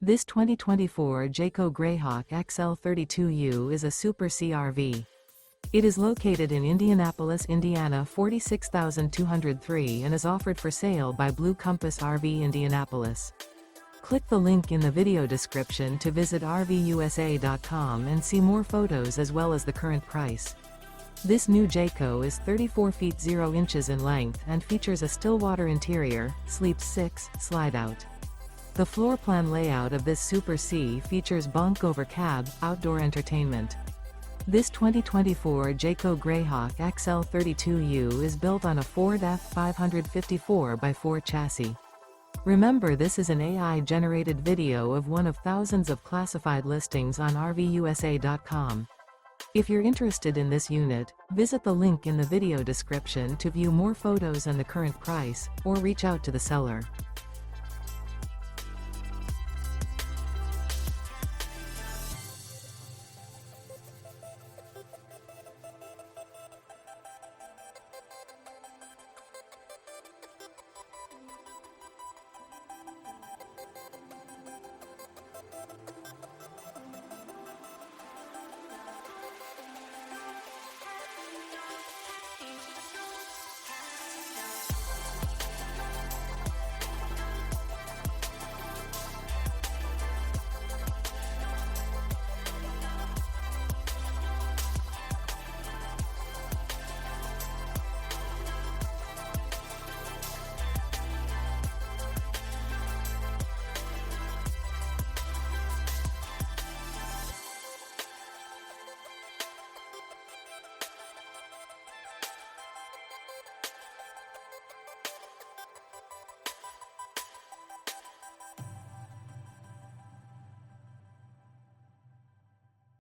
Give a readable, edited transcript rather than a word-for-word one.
This 2024 Jayco Greyhawk XL 32U is a Super CRV. It is located in Indianapolis, Indiana 46203 and is offered for sale by Blue Compass RV Indianapolis. Click the link in the video description to visit RVUSA.com and see more photos as well as the current price. This new Jayco is 34 feet 0 inches in length and features a STILLWATER interior, sleeps 6, Slideout. The floor plan layout of this Super C features Bunk Over Cab, outdoor entertainment. This 2024 Jayco Greyhawk XL 32U is built on a Ford F550 4x4 chassis. Remember, this is an AI-generated video of one of thousands of classified listings on RVUSA.com. If you're interested in this unit, visit the link in the video description to view more photos and the current price, or reach out to the seller.